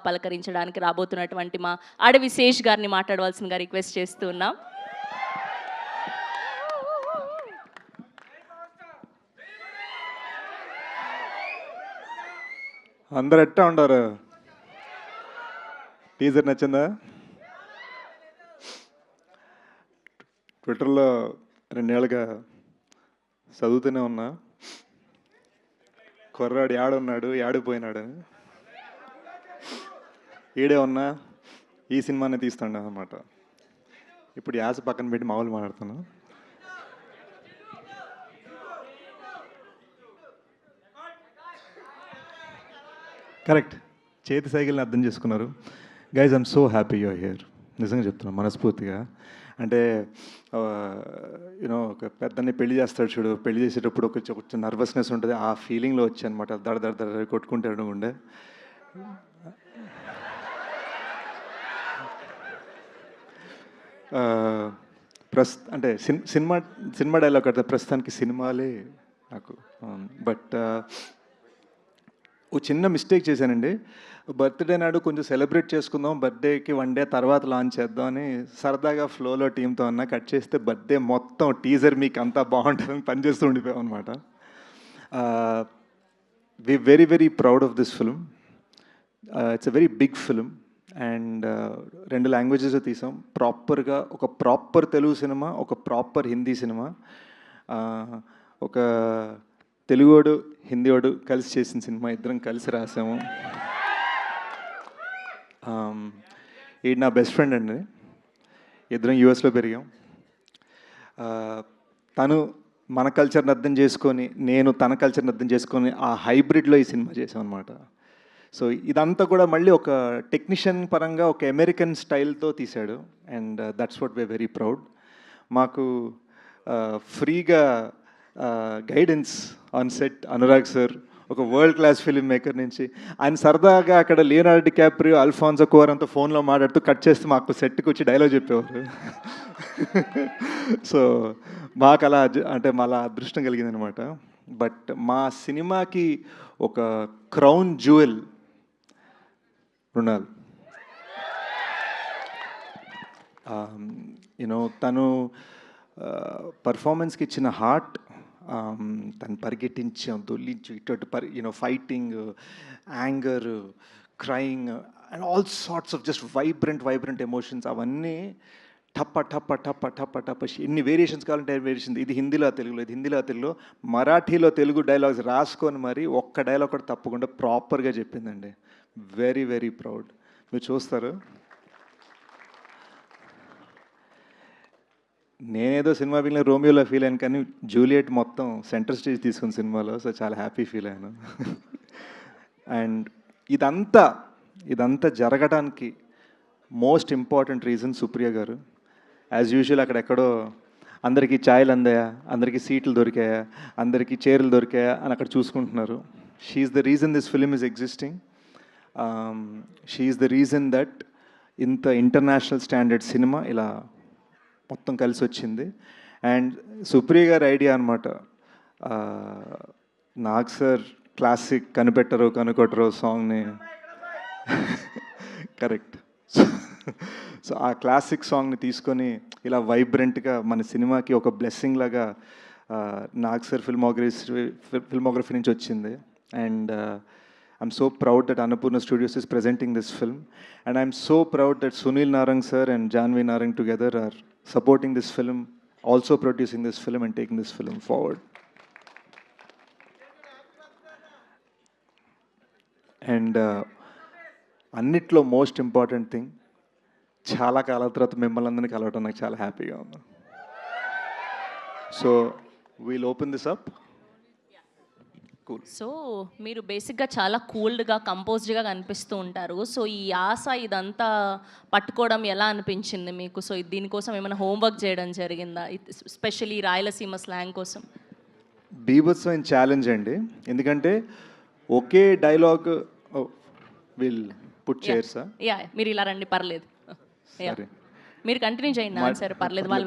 పలకరించడానికి రాబోతున్నటువంటి మా అడవి శేష్ గారిని మాట్లాడవలసిందిగా రిక్వెస్ట్ చేస్తూ ఉన్నాం. అందరు ఎట్టా ఉండారు? టీజర్ నచ్చిందా? ట్విట్టర్లో 2 ఏళ్ళుగా చదువుతూనే ఉన్నా, కుర్రాడు యాడున్నాడు, యాడిపోయినాడు, ఈడే ఉన్నా ఈ సినిమానే తీస్తాడు అనమాట. ఇప్పుడు యాస పక్కన పెట్టి మామూలు మాట్లాడుతాను. కరెక్ట్, చేతి సైకిల్ని అర్థం చేసుకున్నారు. Guys, I'm so happy you're here. నిజంగా చెప్తున్నాను మనస్ఫూర్తిగా. అంటే యూనో ఒక పెద్దని పెళ్లి చేస్తాడు చూడు, పెళ్లి చేసేటప్పుడు ఒక నర్వస్నెస్ ఉంటుంది, ఆ ఫీలింగ్లో వచ్చి అనమాట. దడ దడ దడ కొట్టుకుంటాడు ఉండే. అంటే సినిమా డైలాగ్ అంటే ప్రస్తుతానికి సినిమాలే నాకు. బట్ ఓ చిన్న మిస్టేక్ చేశానండి. బర్త్డే నాడు కొంచెం సెలబ్రేట్ చేసుకుందాం, బర్త్డేకి 1 డే తర్వాత లాంచ్ చేద్దాం అని సరదాగా ఫ్లోలో టీంతో అన్న కట్ చేస్తే బర్త్డే మొత్తం టీజర్ మీకు అంతా బాగుంటుందని పనిచేస్తూ ఉండిపోయాం అనమాట. We very very proud of this film. It's a very big film and 2 languages తీసాం. ప్రాపర్గా ఒక ప్రాపర్ తెలుగు సినిమా, ఒక ప్రాపర్ హిందీ సినిమా. ఒక తెలుగువాడు హిందీవాడు కలిసి చేసిన సినిమా, ఇద్దరం కలిసి రాసాము. ఈడు నా బెస్ట్ ఫ్రెండ్ అండి, ఇద్దరం యూఎస్లో పెరిగాం. తను మన కల్చర్ని అర్థం చేసుకొని, నేను తన కల్చర్ని అర్థం చేసుకొని ఆ హైబ్రిడ్లో ఈ సినిమా చేసాం అనమాట. సో ఇదంతా కూడా మళ్ళీ ఒక టెక్నీషియన్ పరంగా ఒక అమెరికన్ స్టైల్తో తీశాడు and that's what we are very proud. మాకు ఫ్రీగా guidance on set Anurag sir, ఒక వరల్డ్ క్లాస్ ఫిల్మ్ మేకర్ నుంచి. ఆయన సరదాగా అక్కడ లియోనార్డో డికాప్రియో, అల్ఫాన్సో కుఆరాన్తో ఫోన్లో మాట్లాడుతూ కట్ చేస్తూ మాకు సెట్కి వచ్చి డైలాగ్ చెప్పేవారు. సో మాకు అలా అంటే అలా అదృష్టం కలిగిందనమాట. బట్ మా సినిమాకి ఒక క్రౌన్ జ్యువెల్ మృణాల్. యూనో తను పర్ఫార్మెన్స్కి ఇచ్చిన హార్ట్, తను పరిగెట్టించాం, దొల్లించు ఇటు fighting, anger, crying and all sorts of just vibrant emotions, అవన్నీ టప్ప టప్ప టప్ప టప్ప టప్ప ఎన్ని వేరియేషన్స్ కావాలంటే వేరియేషన్. ఇది హిందీలో తెలుగులో, ఇది హిందీలో తెలుగులో, మరాఠీలో తెలుగు డైలాగ్స్ రాసుకొని మరి ఒక్క డైలాగ్ కూడా తప్పకుండా ప్రాపర్గా చెప్పిందండి. Very very proud. మీరు చూస్తారు, నేనేదో సినిమా ఫీల్ రోమియోలో ఫీల్ అయ్యాను, కానీ జూలియట్ మొత్తం సెంటర్ స్టేజ్ తీసుకున్న సినిమాలో. సో చాలా హ్యాపీ ఫీల్ అయ్యాను. అండ్ ఇదంతా జరగడానికి మోస్ట్ ఇంపార్టెంట్ రీజన్ సుప్రియ గారు. యాజ్ యూజువల్ అక్కడెక్కడో అందరికీ ఛాయలు అందాయా, అందరికీ సీట్లు దొరికాయా, అందరికీ చీరలు దొరికాయా అని అక్కడ చూసుకుంటున్నారు. She is the reason this film is existing. She is the reason that ఇంత ఇంటర్నేషనల్ స్టాండర్డ్ సినిమా ఇలా మొత్తం కలిసి వచ్చింది. అండ్ సుప్రియ గారి ఐడియా అనమాట. నాగ్ సార్ క్లాసిక్ కనిపెట్టరు కనుకొట్టరు సాంగ్ని కరెక్ట్. సో ఆ క్లాసిక్ సాంగ్ని తీసుకొని ఇలా వైబ్రెంట్గా మన సినిమాకి ఒక బ్లెస్సింగ్ లాగా నాగ్ సార్ ఫిల్మోగ్రఫీ నుంచి వచ్చింది. And I'm so proud that Annapurna Studios is presenting this film. And I'm so proud that Sunil Narang sir and Janvi Narang together are supporting this film, also producing this film and taking this film forward. And అన్నిట్లో most important thing, చాలా కాలాల తర్వాత మిమ్మల్ని అందరినీ కలవటం నాకు చాలా హ్యాపీగా ఉంది. So we'll open this up. Cool. So మీరు బేసిక్గా చాలా కూల్డ్గా కంపోజ్డ్గా కనిపిస్తూ ఉంటారు. సో ఈ ఆశ ఇదంతా పట్టుకోవడం ఎలా అనిపించింది మీకు? సో దీనికోసం ఏమైనా హోంవర్క్ చేయడం జరిగిందా, స్పెషల్లీ రాయలసీమ స్లాంగ్ కోసం? బీభత్సమైన ఛాలెంజ్ అండి, ఎందుకంటే ఒకే డైలాగ్ విల్ పుట్ చైర్సా. యా, మీరు ఇలా రండి, పర్లేదు. మీరు కంటిన్యూ చేయండి ఆన్సర్, పర్లేదు. వాళ్ళు